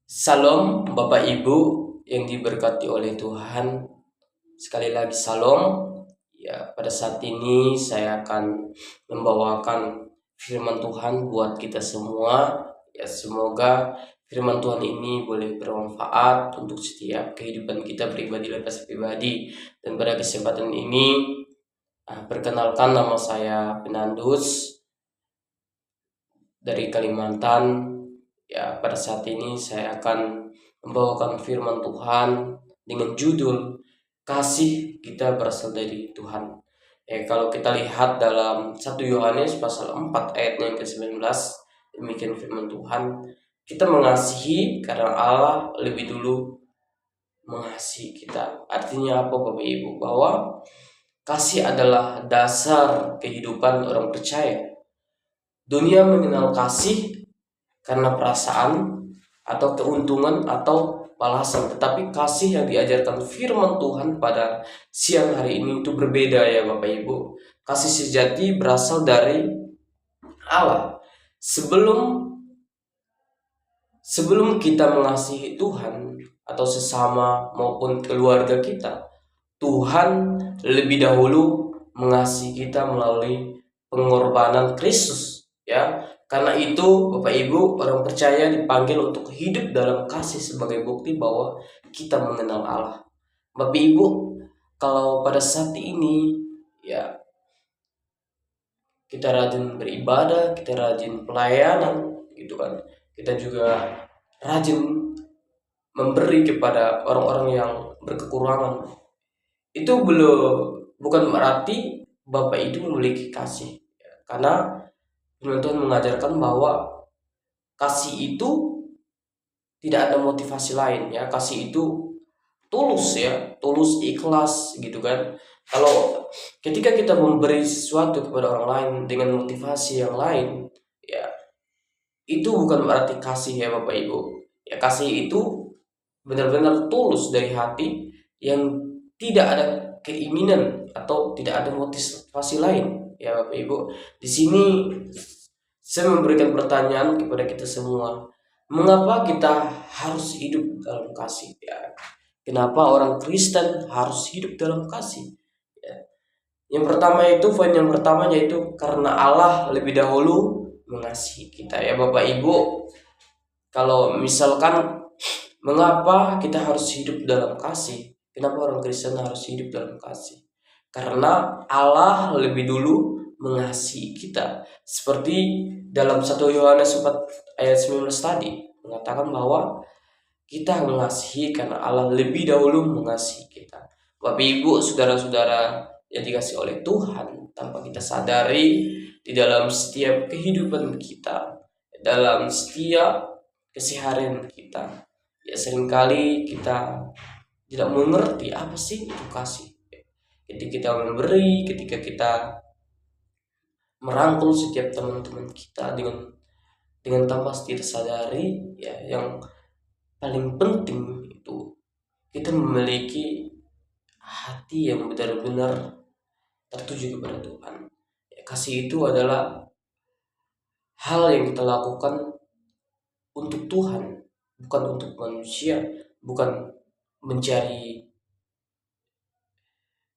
Salam Bapak Ibu yang diberkati oleh Tuhan. Sekali lagi salam. Ya, pada saat ini saya akan membawakan firman Tuhan buat kita semua. Ya, semoga firman Tuhan ini boleh bermanfaat untuk setiap kehidupan kita pribadi lepas pribadi. Dan pada kesempatan ini, perkenalkan, nama saya Penandus dari Kalimantan. Ya, pada saat ini saya akan membawakan firman Tuhan dengan judul kasih kita berasal dari Tuhan. Kalau kita lihat dalam 1 Yohanes pasal 4 ayat yang ke-19, demikian firman Tuhan, kita mengasihi karena Allah lebih dulu mengasihi kita. Artinya apa Bapak Ibu? Bahwa kasih adalah dasar kehidupan orang percaya. Dunia mengenal kasih karena perasaan atau keuntungan atau balasan, tetapi kasih yang diajarkan firman Tuhan pada siang hari ini itu berbeda ya Bapak Ibu. Kasih sejati berasal dari Allah. Sebelum kita mengasihi Tuhan atau sesama maupun keluarga kita, Tuhan lebih dahulu mengasihi kita melalui pengorbanan Kristus, ya. Karena itu Bapak Ibu, orang percaya dipanggil untuk hidup dalam kasih sebagai bukti bahwa kita mengenal Allah. Bapak Ibu, kalau pada saat ini ya kita rajin beribadah, kita rajin pelayanan gitu kan. Kita juga rajin memberi kepada orang-orang yang berkekurangan. Itu bukan berarti Bapak itu memiliki kasih. Karena firman Tuhan mengajarkan bahwa kasih itu tidak ada motivasi lain ya. Kasih itu tulus ya, tulus ikhlas gitu kan. Kalau ketika kita memberi sesuatu kepada orang lain dengan motivasi yang lain, ya itu bukan berarti kasih ya Bapak Ibu. Ya kasih itu benar-benar tulus dari hati yang tidak ada keinginan atau tidak ada motivasi lain ya Bapak Ibu. Di sini saya memberikan pertanyaan kepada kita semua. Mengapa kita harus hidup dalam kasih? Ya, kenapa orang Kristen harus hidup dalam kasih? Ya. Poin yang pertama yaitu karena Allah lebih dahulu mengasihi kita ya Bapak Ibu. Kalau misalkan mengapa kita harus hidup dalam kasih? Kenapa orang Kristen harus hidup dalam kasih? Karena Allah lebih dulu mengasihi kita. Seperti dalam 1 Yohanes 4 ayat 19 tadi mengatakan bahwa kita mengasihi karena Allah lebih dahulu mengasihi kita. Bapak Ibu, saudara-saudara yang dikasihi oleh Tuhan, tanpa kita sadari di dalam setiap kehidupan kita, dalam setiap keseharian kita, ya seringkali kita tidak mengerti apa sih itu kasih. Ketika kita memberi, ketika kita merangkul setiap teman-teman kita dengan tanpa tidak sadari, ya yang paling penting itu kita memiliki hati yang benar-benar tertuju kepada Tuhan. Ya, kasih itu adalah hal yang kita lakukan untuk Tuhan, bukan untuk manusia, bukan mencari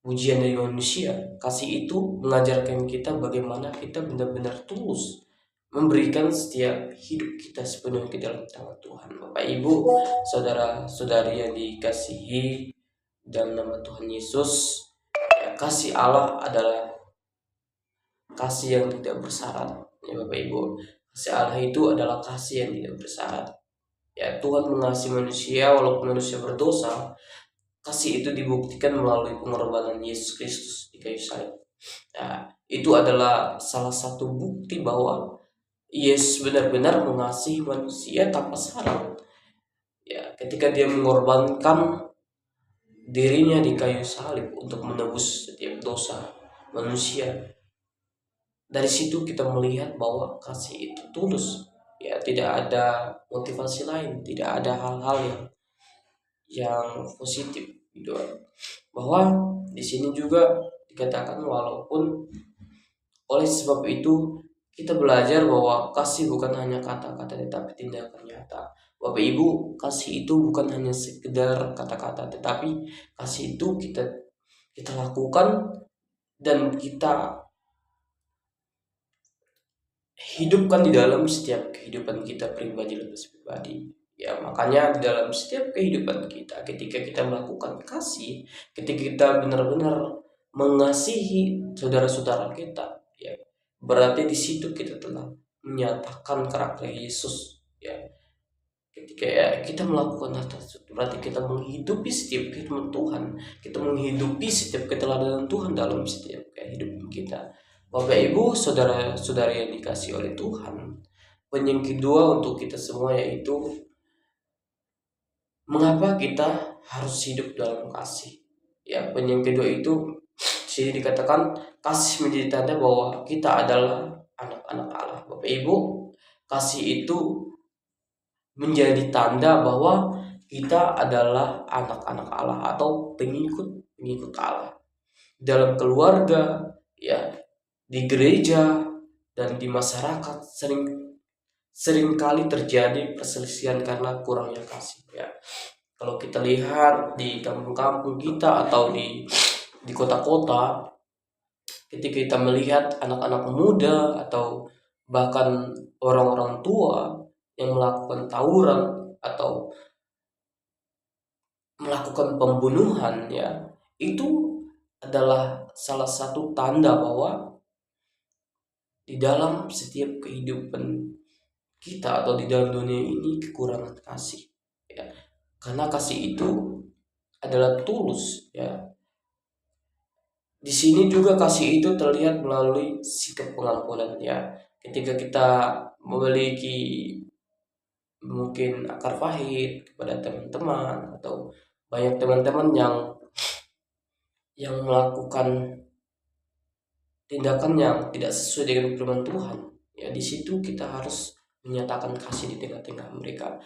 pujian dari manusia. Kasih itu mengajarkan kita bagaimana kita benar-benar tulus memberikan setiap hidup kita sepenuhnya ke dalam tangan Tuhan. Bapak Ibu, saudara-saudari yang dikasihi dalam nama Tuhan Yesus, ya, kasih Allah adalah kasih yang tidak bersyarat. Ya Bapak Ibu, kasih Allah itu adalah kasih yang tidak bersyarat. Ya, Tuhan mengasihi manusia walaupun manusia berdosa. Kasih itu dibuktikan melalui pengorbanan Yesus Kristus di kayu salib. Nah, itu adalah salah satu bukti bahwa Yesus benar-benar mengasihi manusia tanpa syarat. Ya, ketika dia mengorbankan dirinya di kayu salib untuk menebus setiap dosa manusia. Dari situ kita melihat bahwa kasih itu tulus. Ya, tidak ada motivasi lain, tidak ada hal-hal yang positif gitu. Bahwa di sini juga dikatakan walaupun oleh sebab itu kita belajar bahwa kasih bukan hanya kata-kata tetapi tindakan nyata. Bapak Ibu, kasih itu bukan hanya sekedar kata-kata, tetapi kasih itu kita lakukan dan kita hidupkan di dalam setiap kehidupan kita pribadi. Ya, makanya di dalam setiap kehidupan kita, ketika kita melakukan kasih, ketika kita benar-benar mengasihi saudara-saudara kita, ya, berarti di situ kita telah menyatakan karakter Yesus. Ya, ketika ya kita melakukan hal tersebut, berarti kita menghidupi setiap firman Tuhan, kita menghidupi setiap keteladanan Tuhan dalam setiap kehidupan kita. Bapak Ibu, saudara-saudari yang dikasih oleh Tuhan, poin yang kedua untuk kita semua yaitu mengapa kita harus hidup dalam kasih. Ya, poin yang kedua itu sini dikatakan kasih menjadi tanda bahwa kita adalah anak-anak Allah. Bapak Ibu, kasih itu menjadi tanda bahwa kita adalah anak-anak Allah atau pengikut Allah. Dalam keluarga, ya, di gereja dan di masyarakat sering kali terjadi perselisihan karena kurangnya kasih, ya. Kalau kita lihat di kampung-kampung kita atau di kota-kota, ketika kita melihat anak-anak muda atau bahkan orang-orang tua yang melakukan tawuran atau melakukan pembunuhan, ya, itu adalah salah satu tanda bahwa di dalam setiap kehidupan kita atau di dalam dunia ini kekurangan kasih, ya. Karena kasih itu adalah tulus, ya. Di sini juga kasih itu terlihat melalui sikap pengampunan, ya. Ketika kita memiliki mungkin akar pahit kepada teman-teman atau banyak teman-teman yang melakukan tindakan yang tidak sesuai dengan firman Tuhan, ya, di situ kita harus menyatakan kasih di tengah-tengah mereka.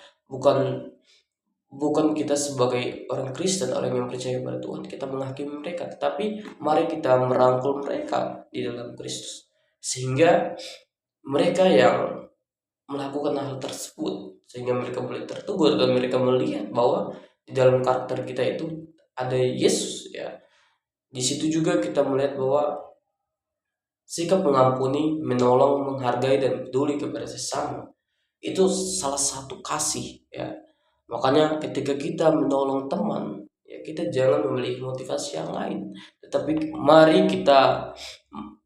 Bukan kita sebagai orang Kristen, orang yang percaya pada Tuhan, kita menghakimi mereka, tetapi mari kita merangkul mereka di dalam Kristus sehingga mereka yang melakukan hal tersebut, sehingga mereka boleh tertegur dan mereka melihat bahwa di dalam karakter kita itu ada Yesus, ya. Di situ juga kita melihat bahwa sikap mengampuni, menolong, menghargai dan peduli kepada sesama itu salah satu kasih, ya. Makanya ketika kita menolong teman, ya, kita jangan memiliki motivasi yang lain, tetapi mari kita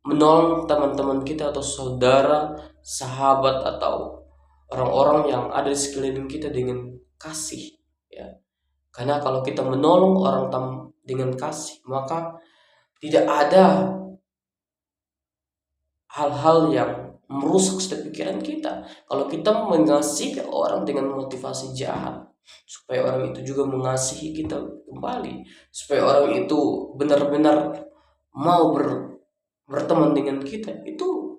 menolong teman-teman kita atau saudara, sahabat atau orang-orang yang ada di sekeliling kita dengan kasih, ya. Karena kalau kita menolong orang dengan kasih, maka tidak ada hal-hal yang merusak setiap pikiran kita. Kalau kita mengasihi orang dengan motivasi jahat, supaya orang itu juga mengasihi kita kembali, supaya orang itu benar-benar mau berteman dengan kita, itu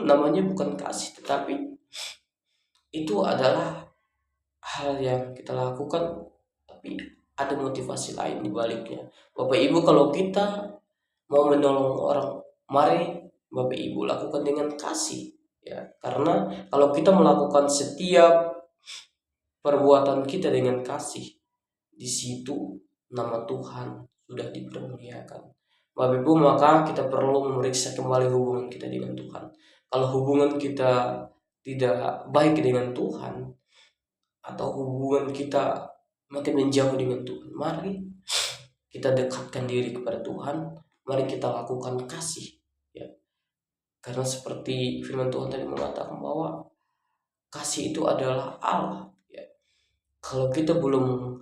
namanya bukan kasih, tetapi itu adalah hal yang kita lakukan tapi ada motivasi lain di baliknya. Bapak Ibu, kalau kita mau menolong orang, mari Bapak Ibu lakukan dengan kasih, ya. Karena kalau kita melakukan setiap perbuatan kita dengan kasih, di situ nama Tuhan sudah dipermuliakan. Bapak Ibu, maka kita perlu memeriksa kembali hubungan kita dengan Tuhan. Kalau hubungan kita tidak baik dengan Tuhan atau hubungan kita makin menjauh dengan Tuhan, mari kita dekatkan diri kepada Tuhan, mari kita lakukan kasih, ya. Karena seperti firman Tuhan tadi mengatakan bahwa kasih itu adalah Allah, ya. Kalau kita belum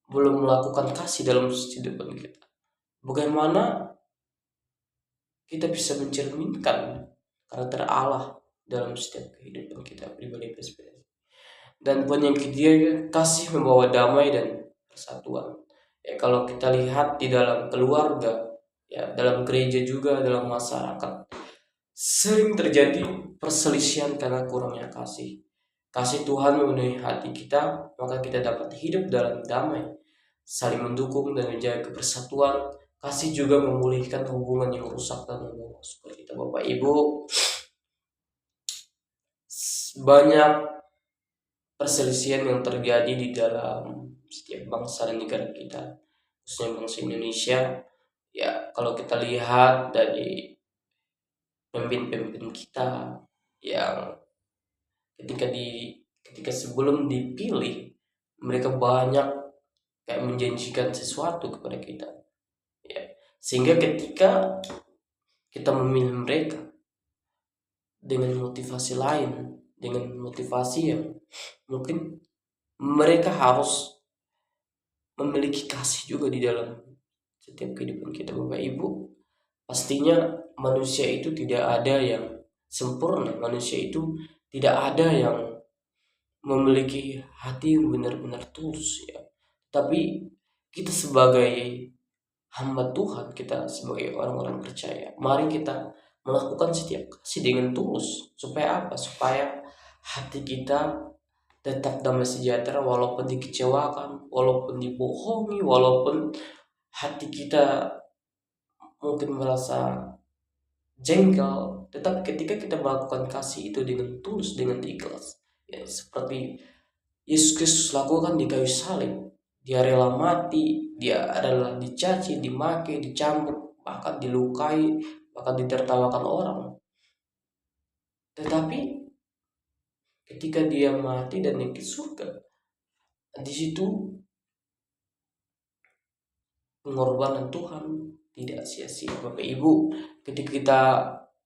melakukan kasih dalam kehidupan kita, bagaimana kita bisa mencerminkan karakter Allah dalam setiap kehidupan kita pribadi. Dan poin yang ketiga, kasih membawa damai dan persatuan. Ya, kalau kita lihat di dalam keluarga, ya, dalam gereja juga, dalam masyarakat, sering terjadi perselisihan karena kurangnya kasih. Kasih Tuhan memenuhi hati kita, maka kita dapat hidup dalam damai, saling mendukung dan menjaga persatuan. Kasih juga memulihkan hubungan yang rusak dan membawa sukacita. Bapak Ibu, banyak perselisihan yang terjadi di dalam setiap bangsa dan negara kita, khususnya bangsa Indonesia. Ya, kalau kita lihat dari pemimpin-pemimpin kita yang ketika sebelum dipilih, mereka banyak kayak menjanjikan sesuatu kepada kita, ya, sehingga ketika kita memilih mereka dengan motivasi lain, dengan motivasi yang mungkin mereka harus memiliki kasih juga di dalam setiap kehidupan kita. Bapak Ibu, pastinya manusia itu tidak ada yang sempurna, manusia itu tidak ada yang memiliki hati yang benar-benar tulus, ya. Tapi kita sebagai hamba Tuhan, kita sebagai orang-orang percaya, mari kita melakukan setiap kasih dengan tulus. Supaya apa? Supaya hati kita tetap damai sejahtera walaupun dikecewakan, walaupun dibohongi, walaupun hati kita mungkin merasa jengkel. Tetapi ketika kita melakukan kasih itu dengan tulus, dengan ikhlas, ya, seperti Yesus Kristus lakukan di kayu salib. Dia rela mati, dia adalah dicaci, dimaki, dicambuk, bahkan dilukai, bahkan ditertawakan orang. Tetapi ketika dia mati dan naik ke surga, di situ pengorbanan Tuhan tidak sia-sia. Bapak Ibu, ketika kita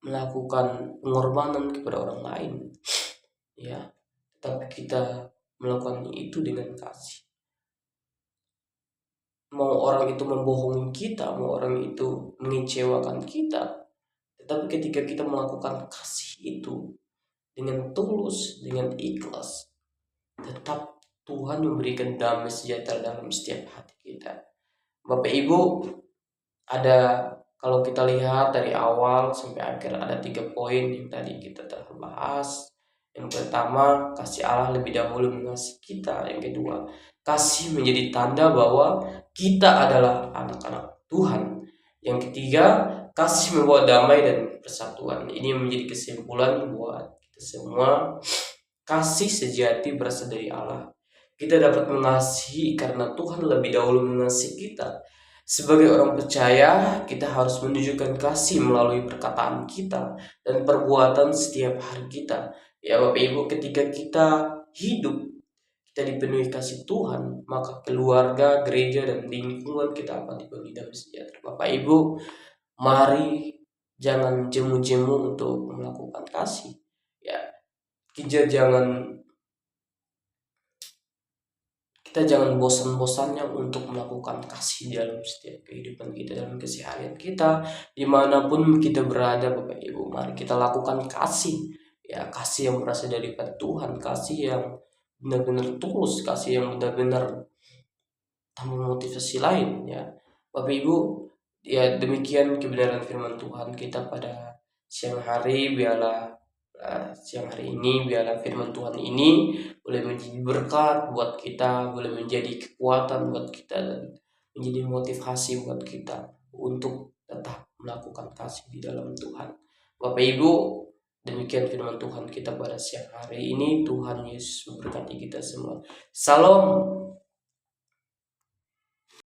melakukan pengorbanan kepada orang lain, ya, tapi kita melakukan itu dengan kasih. Mau orang itu membohongi kita, mau orang itu mengecewakan kita, tetapi ketika kita melakukan kasih itu dengan tulus, dengan ikhlas, tetap Tuhan memberikan damai sejahtera dalam setiap hati kita. Bapak Ibu, ada, kalau kita lihat dari awal sampai akhir, ada 3 poin yang tadi kita telah bahas. Yang pertama, kasih Allah lebih dahulu mengasihi kita. Yang kedua, kasih menjadi tanda bahwa kita adalah anak-anak Tuhan. Yang ketiga, kasih membawa damai dan persatuan. Ini menjadi kesimpulan buat kita semua. Kasih sejati berasal dari Allah. Kita dapat mengasihi karena Tuhan lebih dahulu mengasihi kita. Sebagai orang percaya, kita harus menunjukkan kasih melalui perkataan kita dan perbuatan setiap hari kita. Ya Bapak Ibu, ketika kita hidup, kita dipenuhi kasih Tuhan, maka keluarga, gereja, dan lingkungan kita akan dipenuhi damai sejahtera. Bapak Ibu, mari jangan jemu-jemu untuk melakukan kasih. Ya, kita jangan bosan-bosannya untuk melakukan kasih dalam setiap kehidupan kita, dalam keseharian kita, dimanapun kita berada. Bapak Ibu, mari kita lakukan kasih, ya, kasih yang berasal daripada Tuhan, kasih yang benar-benar tulus, kasih yang benar-benar tanpa motivasi lain, ya. Bapak Ibu, ya, demikian kebenaran firman Tuhan kita pada siang hari. Siang hari ini biarlah firman Tuhan ini boleh menjadi berkat buat kita, boleh menjadi kekuatan buat kita, dan menjadi motivasi buat kita untuk tetap melakukan kasih di dalam Tuhan. Bapak Ibu, demikian firman Tuhan kita pada siang hari ini. Tuhan Yesus memberkati kita semua. Salam.